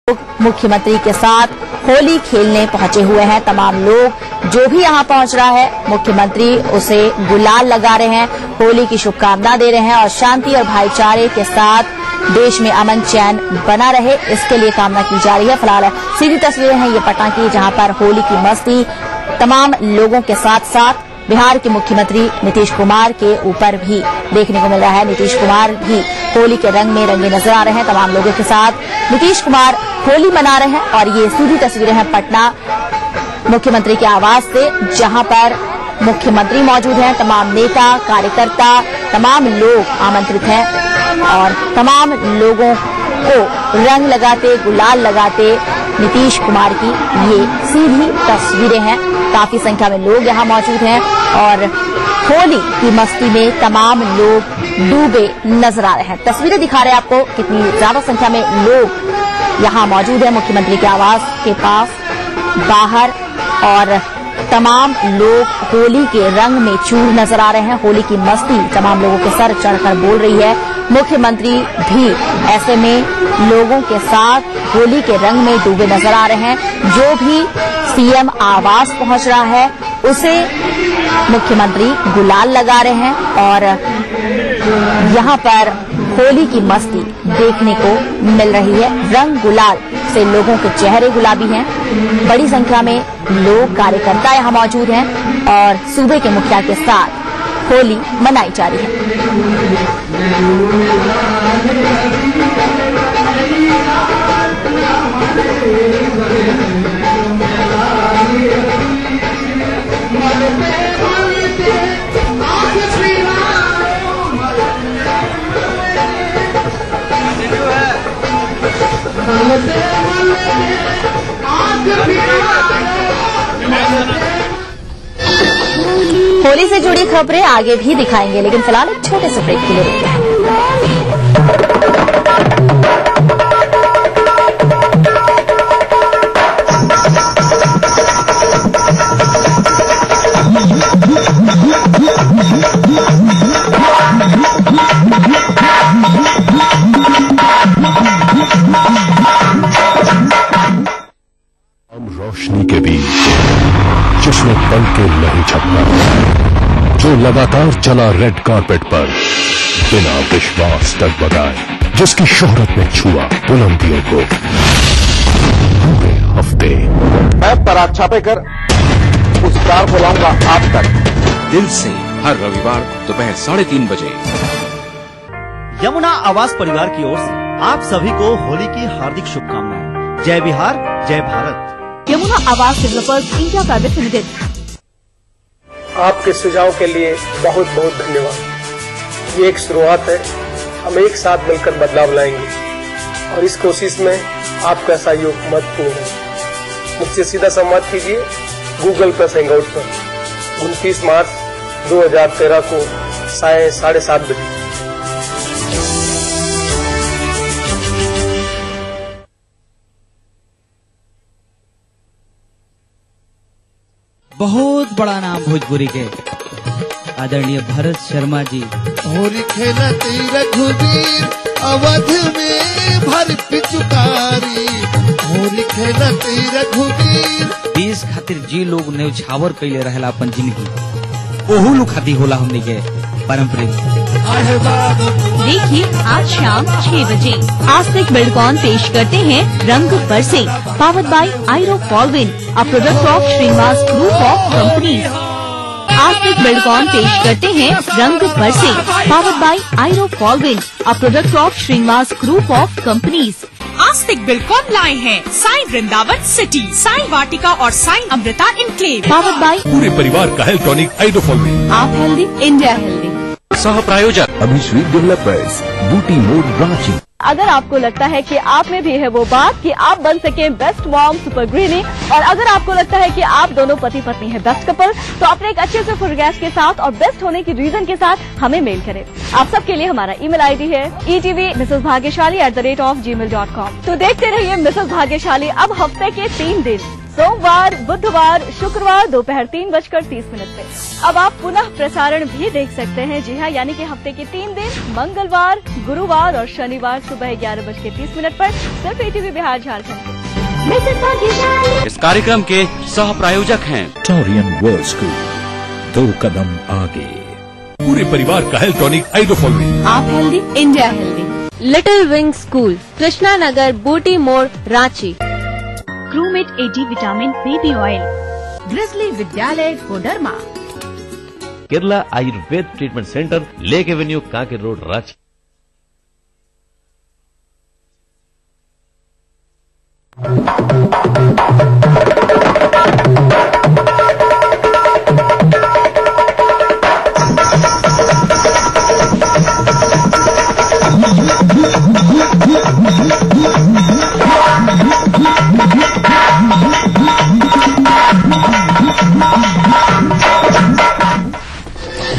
मुख्यमंत्री के साथ होली खेलने पहुंचे हुए हैं। तमाम लोग जो भी यहां पहुंच रहा है मुख्यमंत्री उसे गुलाल लगा रहे हैं, होली की शुभकामना दे रहे हैं और शांति और भाईचारे के साथ देश में अमन चैन बना रहे इसके लिए कामना की जा रही है। फिलहाल सीधी तस्वीरें हैं ये पटना की, जहां पर होली की मस्ती तमाम लोगों के साथ साथ बिहार के मुख्यमंत्री नीतीश कुमार के ऊपर भी देखने को मिल रहा है। नीतीश कुमार भी होली के रंग में रंगे नजर आ रहे हैं। तमाम लोगों के साथ नीतीश कुमार होली मना रहे हैं और ये सीधी तस्वीरें हैं पटना मुख्यमंत्री के आवास से, जहां पर मुख्यमंत्री मौजूद हैं। तमाम नेता कार्यकर्ता तमाम लोग आमंत्रित हैं और तमाम लोगों को रंग लगाते गुलाल लगाते नीतीश कुमार की ये सीधी तस्वीरें हैं। काफी संख्या में लोग यहां मौजूद हैं और होली की मस्ती में तमाम लोग डूबे नजर आ रहे हैं। तस्वीरें दिखा रहे हैं आपको कितनी ज्यादा संख्या में लोग यहां मौजूद हैं मुख्यमंत्री के आवास के पास बाहर, और तमाम लोग होली के रंग में चूर नजर आ रहे हैं। होली की मस्ती तमाम लोगों के सर चढ़कर बोल रही है। मुख्यमंत्री भी ऐसे में लोगों के साथ होली के रंग में डूबे नजर आ रहे हैं। जो भी सीएम आवास पहुंच रहा है उसे मुख्यमंत्री गुलाल लगा रहे हैं और यहां पर होली की मस्ती देखने को मिल रही है। रंग गुलाल से लोगों के चेहरे गुलाबी हैं। बड़ी संख्या में लोग कार्यकर्ता यहां मौजूद हैं और सूबे के मुखिया के साथ होली मनाई जा रही है। होली से जुड़ी खबरें आगे भी दिखाएंगे, लेकिन फिलहाल एक छोटे से ब्रेक के लिए रुकते हैं। रोशनी के बीच जिसने पल के नहीं झपका, जो लगातार चला रेड कारपेट पर बिना विश्वास डगमगाए, जिसकी शोहरत ने छुआ बुलंदियों को पूरे हफ्ते। मैं पराग छापेकर उस कार को लाऊंगा आप तक, दिल से, हर रविवार दोपहर 3:30 बजे। यमुना आवास परिवार की ओर से आप सभी को होली की हार्दिक शुभकामनाएं। जय बिहार, जय भारत। यमुना आवास डेवलपर्स इंडिया प्राइवेट लिमिटेड। आपके सुझाव के लिए बहुत बहुत धन्यवाद। ये एक शुरुआत है, हम एक साथ मिलकर बदलाव लाएंगे और इस कोशिश में आपका सहयोग महत्वपूर्ण है। मुझसे सीधा संवाद कीजिए गूगल प्लस हैंगआउट पर 29 मार्च 2013 को 7:30 बजे। बहुत बड़ा नाम भोजपुरी के आदरणीय भरत शर्मा जी। होली खेलती रघुवीर अवध में भर पिचुकारी, होली खेलती रघुवीर। देश खातिर जी लोग न्यौछावर कैले रहेला अपन जिंदगी, ओहू लोग खातिर होला हमने के पारंपरिक। देखिए आज शाम 6 बजे आस्तिक बिल्डकॉन पेश करते हैं रंग बरसे, पावर्ड बाय आयरो फॉलविन, a product of Srinivas group of companies. Aastik Buildcon पेश करते हैं रंग बरसे, पावर्ड बाय आयरो फॉलविन, a product of Srinivas group of companies. Aastik Buildcon लाए हैं साई वृंदावन सिटी, साई वाटिका और Sai Amrita enclave. Powered by पूरे परिवार का हेल्थ टॉनिक आइडोफॉलविन। आप हेल्दी, इंडिया हेल्दी। सह प्रायोजक अभिश्री डेवलपर्स, बूटी मोड ब्रांच। अगर आपको लगता है कि आप में भी है वो बात कि आप बन सके बेस्ट मॉम सुपर ग्रीनी, और अगर आपको लगता है कि आप दोनों पति पत्नी है बेस्ट कपल, तो अपने एक अच्छे से फोटोग्राफ के साथ और बेस्ट होने की रीजन के साथ हमें मेल करें। आप सबके लिए हमारा ईमेल आईडी है etv@mrsbhagyashali@gmail.com। तो देखते रहिए मिसेस भाग्यशाली अब हफ्ते के 3 दिन सोमवार, बुधवार, शुक्रवार दोपहर 3:30 पे। अब आप पुनः प्रसारण भी देख सकते हैं। जी हाँ, यानी कि हफ्ते के 3 दिन मंगलवार, गुरुवार और शनिवार सुबह 11:30 पर सिर्फ ATV बिहार झारखंड। इस कार्यक्रम के सह प्रायोजक हैं टॉरियन वर्ल्ड स्कूल, 2 कदम आगे। पूरे परिवार का हेल्थ टॉनिक आइरोफॉलविन। आप healthy, India healthy. Little wing school, Krishna Nagar, Booti More, Ranchi. क्रूमेट AD vitamin baby oil. Grizzly Vidyalaya Koderma. Kerala Ayurveda treatment centre, lake avenue, Kanke road, Ranchi.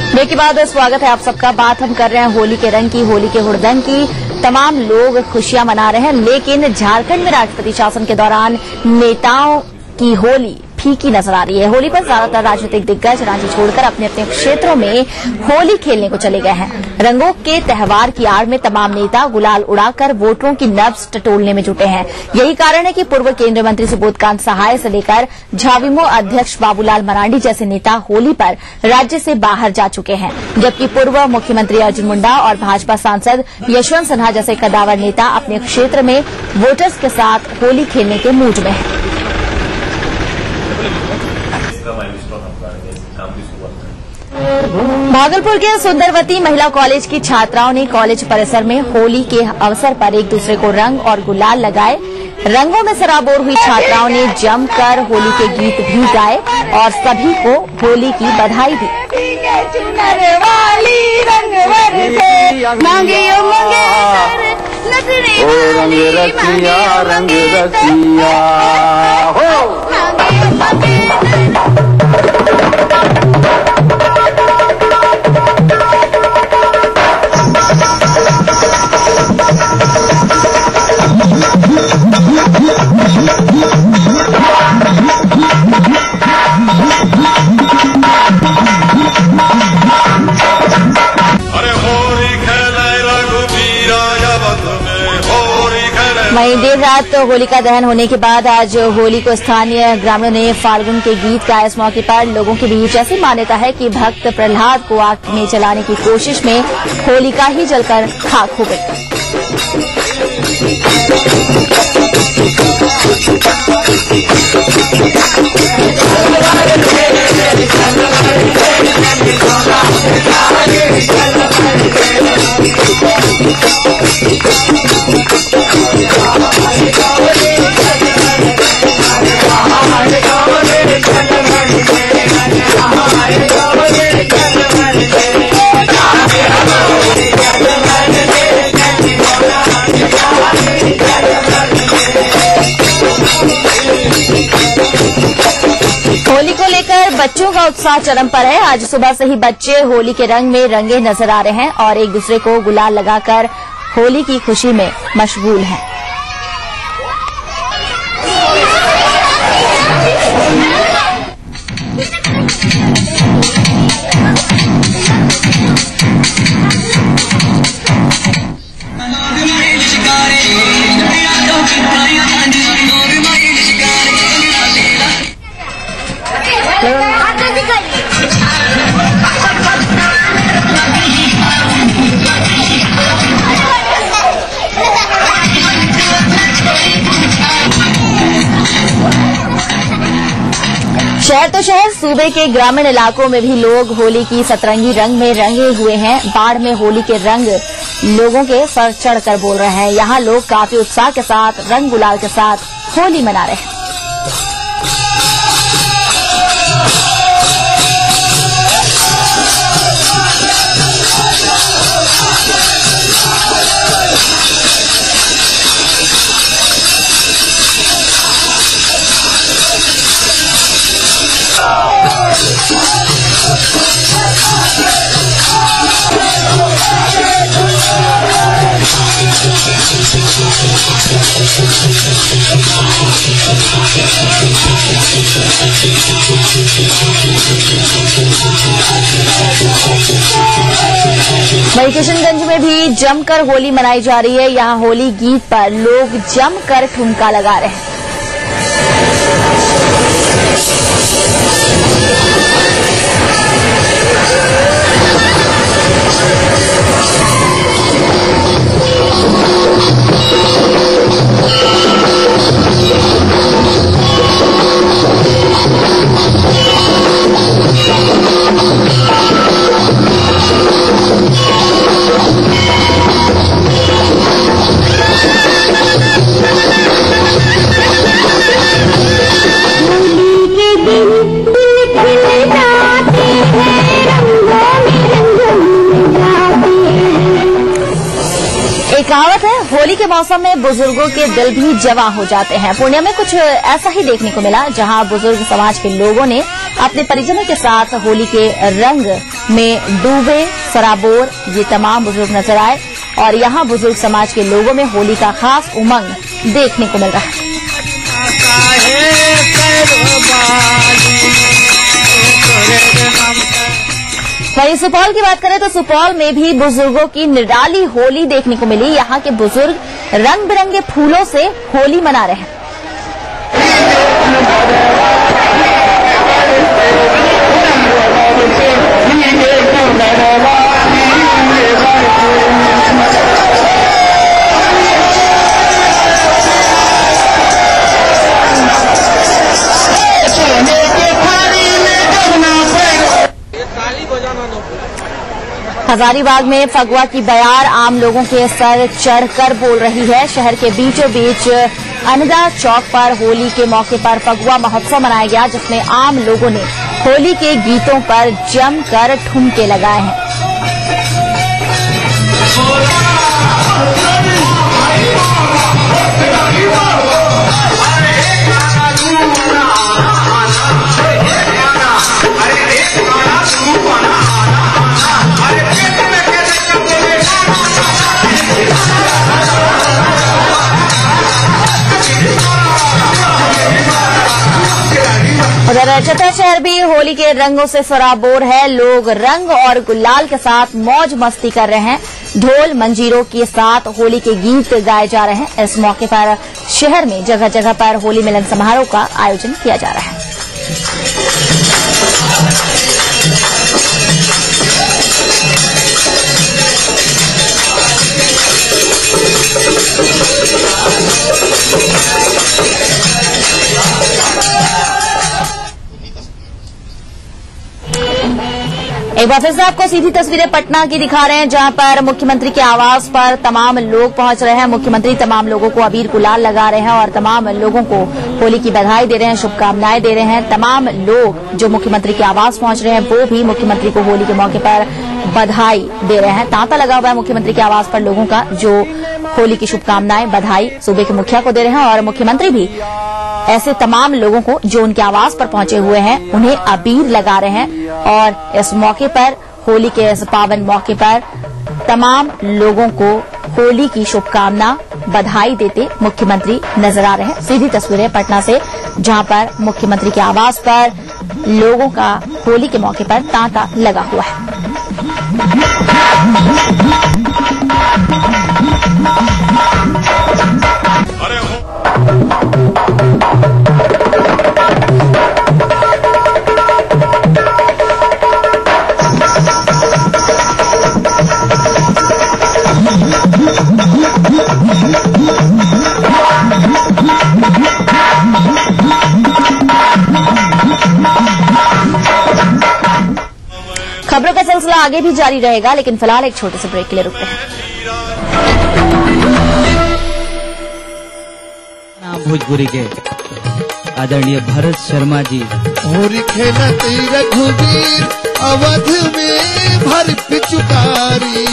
Break के बाद स्वागत है आप सबका। बात हम कर रहे हैं होली के रंग की, होली के हुड़दंग की। तमाम लोग खुशियां मना रहे हैं, लेकिन झारखंड में राष्ट्रपति शासन के दौरान नेताओं की होली फीकी नजर आ रही है। होली पर ज्यादातर राजनीतिक दिग्गज रांची छोड़कर अपने अपने क्षेत्रों में होली खेलने को चले गए हैं। रंगों के त्योहार की आड़ में तमाम नेता गुलाल उड़ाकर वोटरों की नब्ज टटोलने में जुटे हैं। यही कारण है कि पूर्व केंद्रीय मंत्री सुबोधकांत सहाय से लेकर झाविमो अध्यक्ष बाबूलाल मरांडी जैसे नेता होली पर राज्य से बाहर जा चुके हैं, जबकि पूर्व मुख्यमंत्री अर्जुन मुंडा और भाजपा सांसद यशवंत सिन्हा जैसे कदावर नेता अपने क्षेत्र में वोटर्स के साथ होली खेलने के मूड में हैं। भागलपुर के सुंदरवती महिला कॉलेज की छात्राओं ने कॉलेज परिसर में होली के अवसर पर एक दूसरे को रंग और गुलाल लगाए। रंगों में सराबोर हुई छात्राओं ने जमकर होली के गीत भी गाए और सभी को होली की बधाई दी। रंग रसिया वहीं देर रात होलिका दहन होने के बाद आज होली को स्थानीय ग्रामीणों ने फाल्गुन के गीत गाए। इस मौके पर लोगों के बीच ऐसी मान्यता है कि भक्त प्रहलाद को आग में जलाने की कोशिश में होलिका ही जलकर खाक हो गई। होली को लेकर बच्चों का उत्साह चरम पर है। आज सुबह से ही बच्चे होली के रंग में रंगे नजर आ रहे हैं और एक दूसरे को गुलाल लगाकर होली की खुशी में मशगूल हैं। शहर तो शहर, सूबे के ग्रामीण इलाकों में भी लोग होली की सतरंगी रंग में रंगे हुए हैं। बाढ़ में होली के रंग लोगों के सर चढ़कर बोल रहे हैं। यहाँ लोग काफी उत्साह के साथ रंग गुलाल के साथ होली मना रहे हैं। वहीं किशनगंज में भी जमकर होली मनाई जा रही है। यहां होली गीत पर लोग जमकर ठुमका लगा रहे हैं। कहावत है, होली के मौसम में बुजुर्गों के दिल भी जवां हो जाते हैं। पूर्णिया में कुछ ऐसा ही देखने को मिला, जहां बुजुर्ग समाज के लोगों ने अपने परिजनों के साथ होली के रंग में डूबे सराबोर ये तमाम बुजुर्ग नजर आए और यहां बुजुर्ग समाज के लोगों में होली का खास उमंग देखने को मिल रहा है। वहीं सुपौल की बात करें तो सुपौल में भी बुजुर्गों की निराली होली देखने को मिली। यहाँ के बुजुर्ग रंग बिरंगे फूलों से होली मना रहे हैं। हजारीबाग में फगुआ की बयार आम लोगों के सर चढ़कर बोल रही है। शहर के बीचों बीच अनगा चौक पर होली के मौके पर फगुआ महोत्सव मनाया गया, जिसमें आम लोगों ने होली के गीतों पर जमकर ठुमके लगाए हैं। उधर चतरा शहर भी होली के रंगों से सराबोर है। लोग रंग और गुलाल के साथ मौज मस्ती कर रहे हैं। ढोल मंजीरों के साथ होली के गीत गाए जा रहे हैं। इस मौके पर शहर में जगह जगह पर होली मिलन समारोह का आयोजन किया जा रहा है। एक बार फिर से आपको सीधी तस्वीरें पटना की दिखा रहे हैं, जहां पर मुख्यमंत्री के आवास पर तमाम लोग पहुंच रहे हैं। मुख्यमंत्री तमाम लोगों को अबीर गुलाल लगा रहे हैं और तमाम लोगों को होली की बधाई दे रहे हैं, शुभकामनाएं दे रहे हैं। तमाम लोग जो मुख्यमंत्री के आवास पहुंच रहे हैं वो भी मुख्यमंत्री को होली के मौके पर बधाई दे रहे हैं। तांता लगा हुआ है मुख्यमंत्री के आवास पर लोगों का, जो होली की शुभकामनाएं बधाई सूबे के मुखिया को दे रहे हैं और मुख्यमंत्री भी ऐसे तमाम लोगों को जो उनके आवास पर पहुंचे हुए हैं उन्हें अबीर लगा रहे हैं। और इस मौके पर, होली के इस पावन मौके पर तमाम लोगों को होली की शुभकामना बधाई देते मुख्यमंत्री नजर आ रहे हैं। सीधी तस्वीरें पटना से, जहां पर मुख्यमंत्री के आवास पर लोगों का होली के मौके पर तांता लगा हुआ है। खबरों का सिलसिला आगे भी जारी रहेगा, लेकिन फिलहाल एक छोटे से ब्रेक के लिए रुकते हैं। भोजपुरी के आदरणीय भरत शर्मा जी होली खेलत रघुवीर अवध में भर पिचुकारी।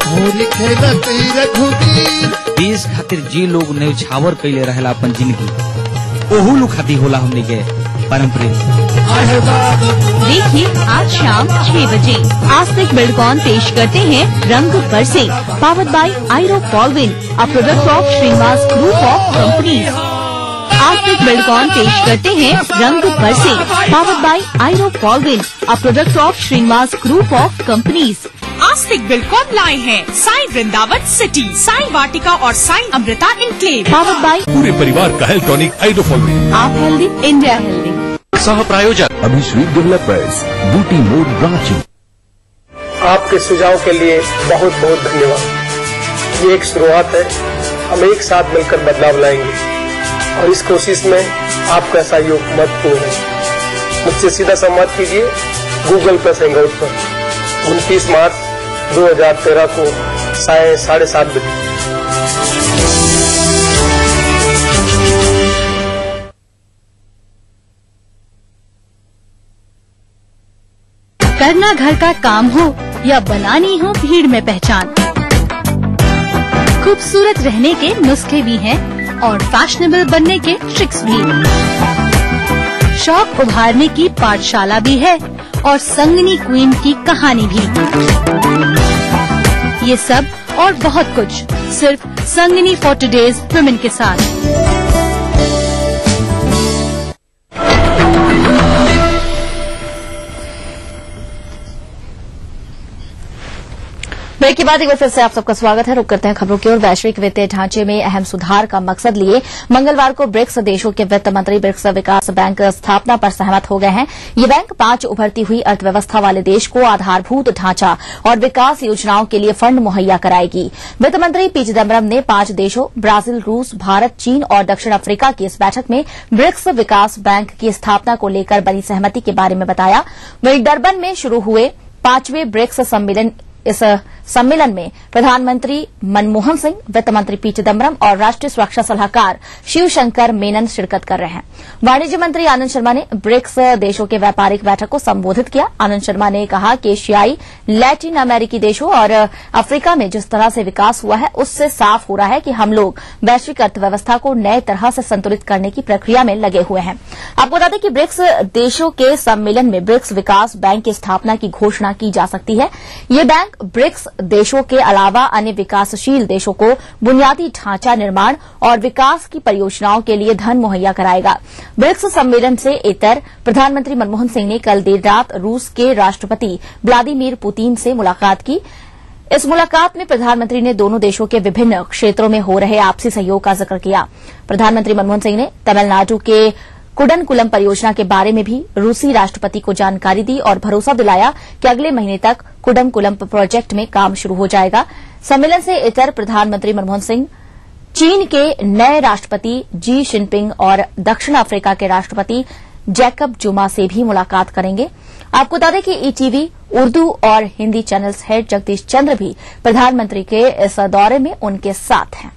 होली खेलत रघुवीर देश खातिर जी लोग न्यौछावर कैले रहेला अपन जिंदगी, ओहू लोग खातिर होला हमने के पारंपरिक। देखिए आज शाम 6 बजे आस्तिक बिल्डकॉन पेश करते हैं रंग बरसे, पावर्ड बाय आयरो पॉलविन, a product of Srinivas group of companies. Aastik Buildcon पेश करते हैं रंग बरसे, पावर्ड बाय आयरो पॉलविन, a product of Srinivas group of companies. Aastik Buildcon लाए हैं साई वृंदावन सिटी, साई वाटिका और Sai Amrita enclave. Powered by पूरे परिवार का हेल्थ टॉनिक हाइड्रोफॉर्मिन। आप हेल्दी, इंडिया हेल्दी। सह प्रायोजक अभिश्री डेवलपर्स, बूटी मोड़ ब्रांच। आपके सुझाव के लिए बहुत बहुत धन्यवाद। ये एक शुरुआत है, हम एक साथ मिलकर बदलाव लाएंगे और इस कोशिश में आपका सहयोग महत्वपूर्ण है। मुझसे सीधा संवाद कीजिए गूगल प्लस हैंगआउट पर 29 मार्च 2013 को 7:30 बजे। करना घर का काम हो या बनानी हो भीड़ में पहचान, खूबसूरत रहने के नुस्खे भी हैं और फैशनेबल बनने के ट्रिक्स भी। शौक उभारने की पाठशाला भी है और संगनी क्वीन की कहानी भी। ये सब और बहुत कुछ सिर्फ संगनी फॉर टुडेज वुमेन के साथ। ब्रेक के बाद एक बार फिर से आप सबका स्वागत है। रुक करते हैं खबरों की ओर। वैश्विक वित्तीय ढांचे में अहम सुधार का मकसद लिए मंगलवार को ब्रिक्स देशों के वित्त मंत्री ब्रिक्स विकास बैंक स्थापना पर सहमत हो गए हैं। ये बैंक 5 उभरती हुई अर्थव्यवस्था वाले देश को आधारभूत ढांचा और विकास योजनाओं के लिए फंड मुहैया कराएगी। वित्त मंत्री पी चिदम्बरम ने 5 देशों ब्राजील, रूस, भारत, चीन और दक्षिण अफ्रीका की इस बैठक में ब्रिक्स विकास बैंक की स्थापना को लेकर बनी सहमति के बारे में बताया। वहीं डरबन में शुरू हुए 5वें ब्रिक्स सम्मेलन में प्रधानमंत्री मनमोहन सिंह, वित्त मंत्री पी चिदम्बरम और राष्ट्रीय सुरक्षा सलाहकार शिवशंकर मेनन शिरकत कर रहे हैं। वाणिज्य मंत्री आनंद शर्मा ने ब्रिक्स देशों के व्यापारिक बैठक को संबोधित किया। आनंद शर्मा ने कहा कि एशियाई, लैटिन अमेरिकी देशों और अफ्रीका में जिस तरह से विकास हुआ है उससे साफ हो रहा है कि हम लोग वैश्विक अर्थव्यवस्था को नए तरह से संतुलित करने की प्रक्रिया में लगे हुए हैं। आपको बता दें कि ब्रिक्स देशों के सम्मेलन में ब्रिक्स विकास बैंक की स्थापना की घोषणा की जा सकती है। ये बैंक ब्रिक्स देशों के अलावा अन्य विकासशील देशों को बुनियादी ढांचा निर्माण और विकास की परियोजनाओं के लिए धन मुहैया कराएगा। ब्रिक्स सम्मेलन से इतर प्रधानमंत्री मनमोहन सिंह ने कल देर रात रूस के राष्ट्रपति व्लादिमीर पुतिन से मुलाकात की। इस मुलाकात में प्रधानमंत्री ने दोनों देशों के विभिन्न क्षेत्रों में हो रहे आपसी सहयोग का जिक्र किया। प्रधानमंत्री मनमोहन सिंह ने तमिलनाडु के कुडनकुलम परियोजना के बारे में भी रूसी राष्ट्रपति को जानकारी दी और भरोसा दिलाया कि अगले महीने तक कुडनकुलम प्रोजेक्ट में काम शुरू हो जाएगा। सम्मेलन से इतर प्रधानमंत्री मनमोहन सिंह चीन के नए राष्ट्रपति जी जिनपिंग और दक्षिण अफ्रीका के राष्ट्रपति जैकब जुमा से भी मुलाकात करेंगे। आपको बता दें कि ईटीवी उर्दू और हिंदी चैनल्स हेड जगदीश चंद्र भी प्रधानमंत्री के इस दौरे में उनके साथ हैं।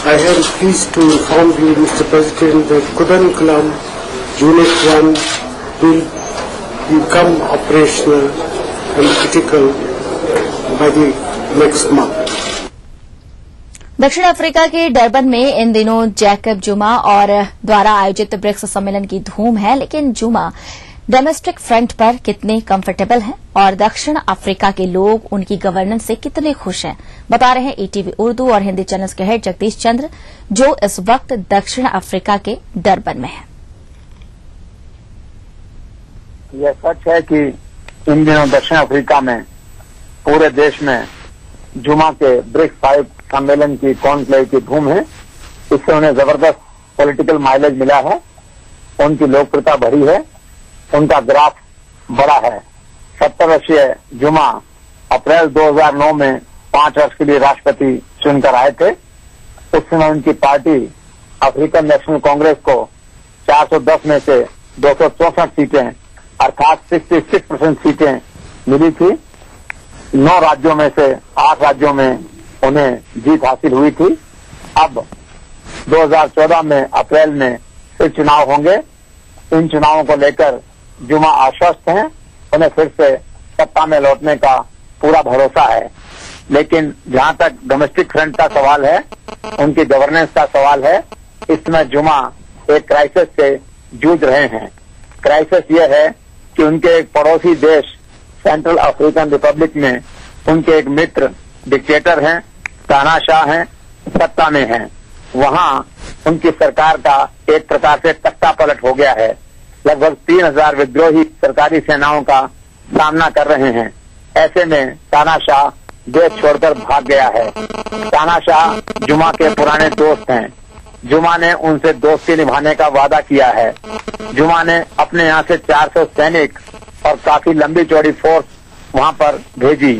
I am pleased to inform you, Mr. President, that Kudankulam Unit 1 will become operational and critical by the next month. दक्षिण अफ्रीका के डरबन में इन दिनों जैकब जुमा और द्वारा आयोजित ब्रिक्स सम्मेलन की धूम है, लेकिन जुमा डोमेस्टिक फ्रंट पर कितने कंफर्टेबल हैं और दक्षिण अफ्रीका के लोग उनकी गवर्नेंस से कितने खुश हैं, बता रहे हैं ईटीवी उर्दू और हिंदी चैनल्स के हेड जगदीश चंद्र, जो इस वक्त दक्षिण अफ्रीका के डरबन में हैं। यह सच है कि इन दिनों दक्षिण अफ्रीका में पूरे देश में जुमा के ब्रिक्स 5 सम्मेलन की कॉन्क्लेव की धूम है। इससे उन्हें जबरदस्त पॉलिटिकल माइलेज मिला है, उनकी लोकप्रियता बढ़ी है, उनका ग्राफ बड़ा है। 70 वर्षीय जुमा अप्रैल 2009 में 5 वर्ष के लिए राष्ट्रपति चुनकर आए थे। उस समय उनकी पार्टी अफ्रीकन नेशनल कांग्रेस को 410 में से 264 सीटें अर्थात 66% सीटें मिली थी। 9 राज्यों में से 8 राज्यों में उन्हें जीत हासिल हुई थी। अब 2014 में अप्रैल में फिर चुनाव होंगे। इन चुनावों को लेकर जुमा आश्वस्त हैं, उन्हें फिर से सत्ता में लौटने का पूरा भरोसा है। लेकिन जहां तक डोमेस्टिक फ्रंट का सवाल है, उनकी गवर्नेंस का सवाल है, इसमें जुमा एक क्राइसिस से जूझ रहे हैं। क्राइसिस यह है कि उनके एक पड़ोसी देश सेंट्रल अफ्रीकन रिपब्लिक में उनके एक मित्र डिक्टेटर हैं, तानाशाह हैं, सत्ता में हैं। वहां उनकी सरकार का एक प्रकार से तख्ता पलट हो गया है। लगभग 3000 विद्रोही सरकारी सेनाओं का सामना कर रहे हैं। ऐसे में तानाशाह देश छोड़कर भाग गया है। तानाशाह जुमा के पुराने दोस्त हैं। जुमा ने उनसे दोस्ती निभाने का वादा किया है। जुमा ने अपने यहाँ से 400 सैनिक और काफी लंबी चौड़ी फोर्स वहाँ पर भेजी।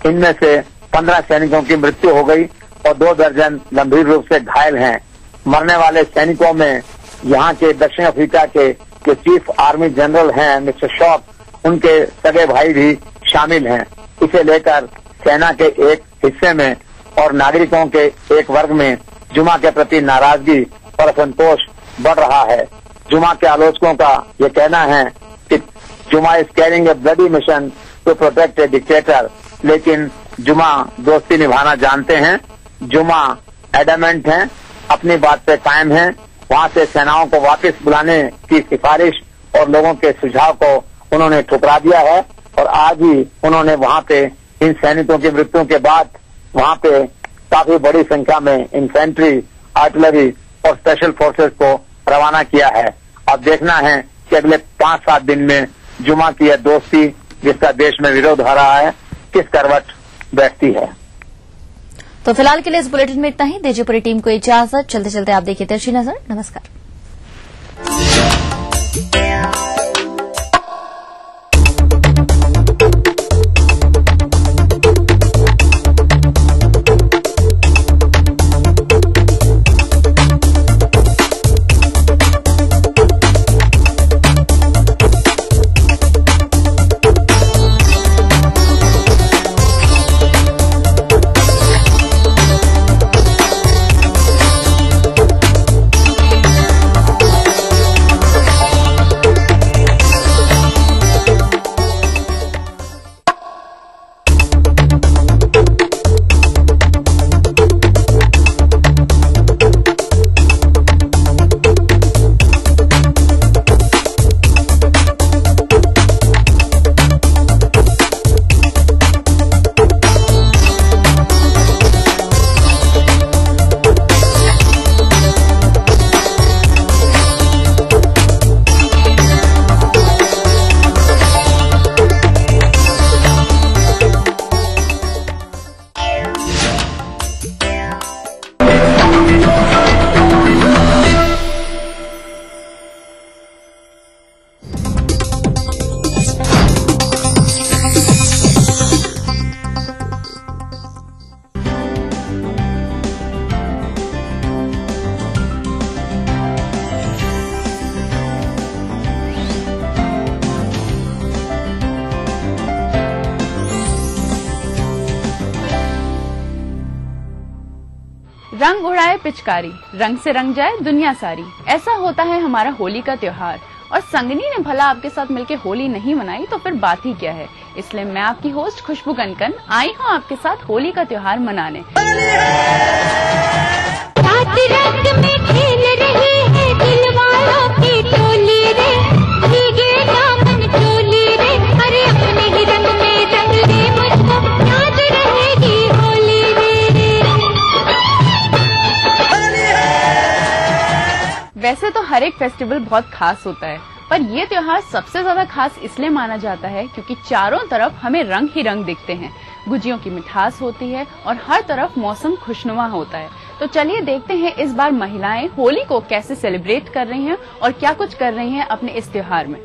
इनमें से 15 सैनिकों की मृत्यु हो गई और 2 दर्जन गंभीर रूप से घायल हैं। मरने वाले सैनिकों में यहाँ के दक्षिण अफ्रीका के जो चीफ आर्मी जनरल हैं मिस्टर शॉप, उनके सगे भाई भी शामिल हैं। इसे लेकर सेना के एक हिस्से में और नागरिकों के एक वर्ग में जुमा के प्रति नाराजगी और असंतोष बढ़ रहा है। जुमा के आलोचकों का ये कहना है कि Zuma is carrying a bloody mission to protect a dictator, लेकिन जुमा दोस्ती निभाना जानते हैं। जुमा एडमेंट हैं, अपनी बात पे कायम हैं। वहाँ से सेनाओं को वापस बुलाने की सिफारिश और लोगों के सुझाव को उन्होंने ठुकरा दिया है और आज ही उन्होंने वहाँ पे इन सैनिकों की मृत्यु के बाद वहाँ पे काफी बड़ी संख्या में इन्फेंट्री, आर्टिलरी और स्पेशल फोर्सेस को रवाना किया है। अब देखना है कि अगले 5-7 दिन में जुमा की यह दोस्ती जिसका देश में विरोध हो रहा है किस करवट बैठती है। तो फिलहाल के लिए इस बुलेटिन में इतना ही। दीजिए पूरी टीम को इजाजत। चलते चलते आप देखिए तिरछी नजर। नमस्कार। रंग उड़ाए पिचकारी, रंग से रंग जाए दुनिया सारी, ऐसा होता है हमारा होली का त्योहार। और संगनी ने भला आपके साथ मिलकर होली नहीं मनाई तो फिर बात ही क्या है। इसलिए मैं आपकी होस्ट खुशबू कनकन आई हूँ आपके साथ होली का त्योहार मनाने। वैसे तो हर एक फेस्टिवल बहुत खास होता है, पर ये त्योहार सबसे ज्यादा खास इसलिए माना जाता है क्योंकि चारों तरफ हमें रंग ही रंग दिखते हैं। गुजियों की मिठास होती है और हर तरफ मौसम खुशनुमा होता है। तो चलिए देखते हैं इस बार महिलाएं होली को कैसे सेलिब्रेट कर रही हैं और क्या कुछ कर रही हैं अपने इस त्योहार में।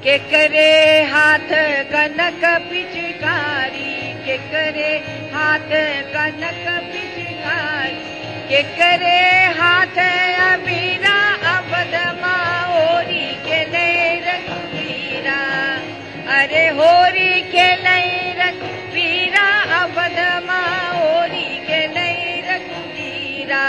के करे हाथ कनक पिचकारी के करे हाथ कनक पिचकारी के करे हाथ अबीरा अवध माओरी के ले रघुवीरा अरे होरी के ले रघुवीरा अवध माओरी के ले रघुवीरा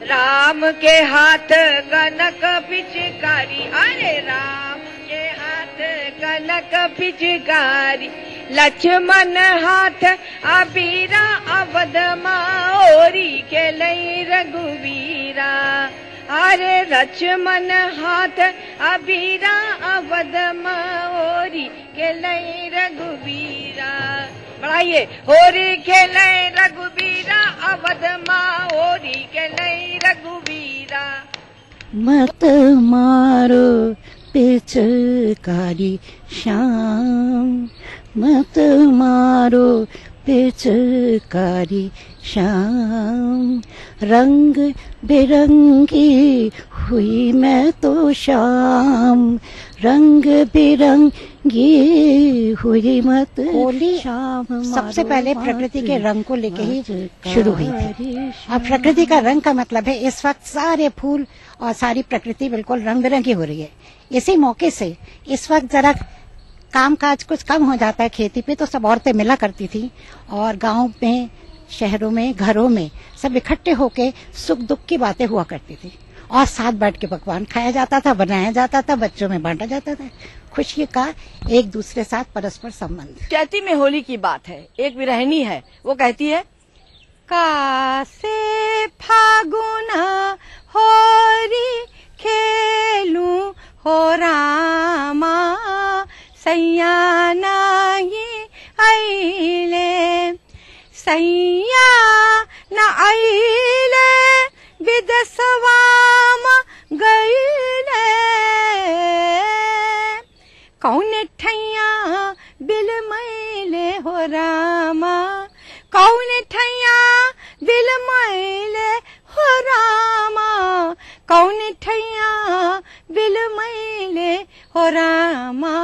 राम के हाथ कनक पिचकारी अरे राम के हाथ कनक पिचकारी लक्ष्मण हाथ अबीरा अवध माओरी के लई रघुवीरा अरे लक्ष्मण हाथ अबीरा अवध माओरी के लई रघुवीरा बढ़ाइए होरी खेले रघुवीरा अवध माओरी के लई रघुवीरा मत मारो पिचकारी श्याम मत मारो पिचकारी श्याम रंग बिरंगी हुई मैं तो शाम रंग बिरंगी हुई मत होली सबसे पहले प्रकृति के रंग को लेके ही शुरू हुई थी और प्रकृति का रंग का मतलब है इस वक्त सारे फूल और सारी प्रकृति बिल्कुल रंग बिरंगी हो रही है। इसी मौके से इस वक्त जरा काम काज कुछ कम हो जाता है खेती पे, तो सब औरतें मिला करती थी और गांव में शहरों में घरों में सब इकट्ठे होके सुख दुख की बातें हुआ करती थी और साथ बैठ के पकवान खाया जाता था, बनाया जाता था, बच्चों में बांटा जाता था। खुशी का एक दूसरे साथ परस्पर संबंध। चैती में होली की बात है। एक विरहिणी है, वो कहती है कासे फागुना होरी खेलूं हो रामा सैया नाही आईले सैया न आईले विदसवाम गईले कौन ठैया बिल मैले हो रामा कौन ठैया बिल मैले हो रामा कौन ठैया बिल मैले हो रामा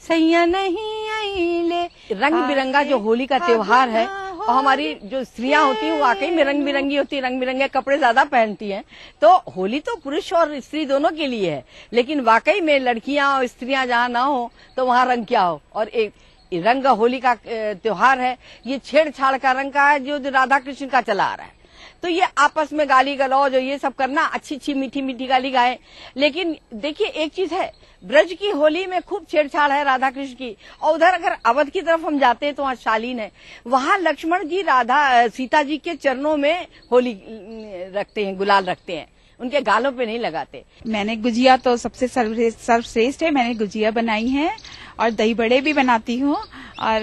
सैया नहीं आईले। रंग बिरंगा जो होली का त्योहार है और हमारी जो स्त्रियां होती हैं वो वाकई में रंग बिरंगी होती है, रंग बिरंगे कपड़े ज्यादा पहनती हैं। तो होली तो पुरुष और स्त्री दोनों के लिए है, लेकिन वाकई में लड़कियां और स्त्रियां जहाँ ना हो तो वहाँ रंग क्या हो। और एक रंग होली का त्योहार है, ये छेड़छाड़ का रंग का है जो राधा कृष्ण का चला आ रहा है। तो ये आपस में गाली गलौज और ये सब करना, अच्छी अच्छी मीठी मीठी गाली गाए। लेकिन देखिए एक चीज है, ब्रज की होली में खूब छेड़छाड़ है राधा कृष्ण की, और उधर अगर अवध की तरफ हम जाते हैं तो वहाँ शालीन है, वहाँ लक्ष्मण जी राधा सीता जी के चरणों में होली रखते हैं, गुलाल रखते हैं, उनके गालों पे नहीं लगाते। मैंने गुजिया तो सबसे सर्वश्रेष्ठ है, मैंने गुजिया बनाई है और दही बड़े भी बनाती हूँ और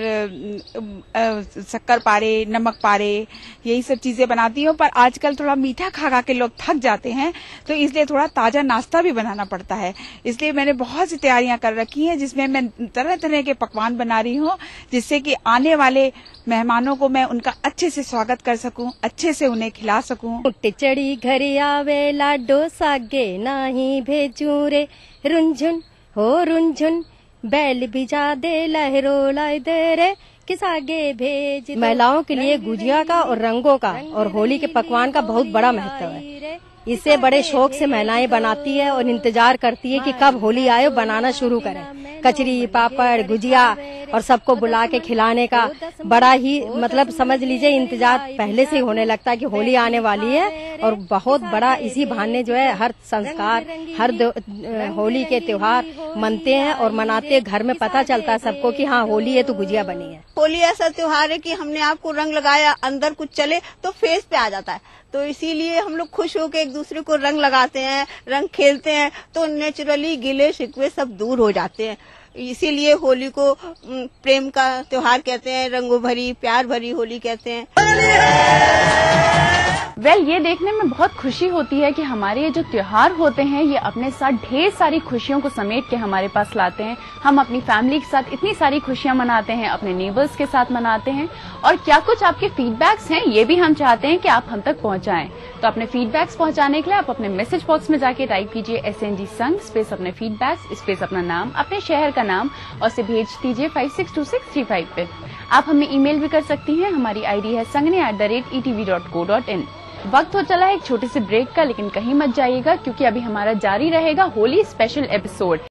शक्कर पारे, नमक पारे, यही सब चीजें बनाती हूँ। पर आजकल थोड़ा मीठा खा खा के लोग थक जाते हैं, तो इसलिए थोड़ा ताजा नाश्ता भी बनाना पड़ता है। इसलिए मैंने बहुत सी तैयारियां कर रखी हैं जिसमें मैं तरह तरह के पकवान बना रही हूँ, जिससे कि आने वाले मेहमानों को मैं उनका अच्छे से स्वागत कर सकूं, अच्छे से उन्हें खिला सकूं। टिचड़ी घर आवे लाडो सागे नाही भेजू रे रुंझुन हो रुंझुन बैल बिजा दे लहरो लाई दे रे किसागे भेज। महिलाओं के लिए गुजिया का और रंगों का और होली के पकवान का बहुत बड़ा महत्व है। इसे बड़े शौक से महिलाएं बनाती है और इंतजार करती है कि कब होली आए और बनाना शुरू करें। कचरी, पापड़, गुजिया और सबको बुला के खिलाने का बड़ा ही मतलब समझ लीजिए इंतजार पहले से ही होने लगता है कि होली आने वाली है। और बहुत बड़ा इसी बहाने जो है हर संस्कार, हर होली के त्योहार मनते हैं और मनाते हैं। घर में पता चलता है सबको कि हाँ होली है तो गुजिया बनी है। होली ऐसा त्योहार है कि हमने आपको रंग लगाया, अंदर कुछ चले तो फेस पे आ जाता है, तो इसीलिए हम लोग खुश होकर एक दूसरे को रंग लगाते हैं, रंग खेलते हैं, तो नेचुरली गिले शिकवे सब दूर हो जाते हैं। इसीलिए होली को प्रेम का त्योहार कहते हैं, रंगों भरी प्यार भरी होली कहते हैं। ये देखने में बहुत खुशी होती है कि हमारे ये जो त्योहार होते हैं ये अपने साथ ढेर सारी खुशियों को समेट के हमारे पास लाते हैं। हम अपनी फैमिली के साथ इतनी सारी खुशियां मनाते हैं, अपने नेबर्स के साथ मनाते हैं। और क्या कुछ आपके फीडबैक्स हैं ये भी हम चाहते हैं कि आप हम तक पहुंचाएं। तो अपने फीडबैक्स पहुंचाने के लिए आप अपने मैसेज बॉक्स में जाके टाइप कीजिए SNG संघ स्पेस अपने फीडबैक्स स्पेस अपना नाम, अपने शहर का नाम और से भेज दीजिए 562635 पे। आप हमें ईमेल भी कर सकती हैं। हमारी आईडी है sangne@etv.co.in। वक्त हो चला है एक छोटे से ब्रेक का, लेकिन कहीं मत जाइएगा क्योंकि अभी हमारा जारी रहेगा होली स्पेशल एपिसोड।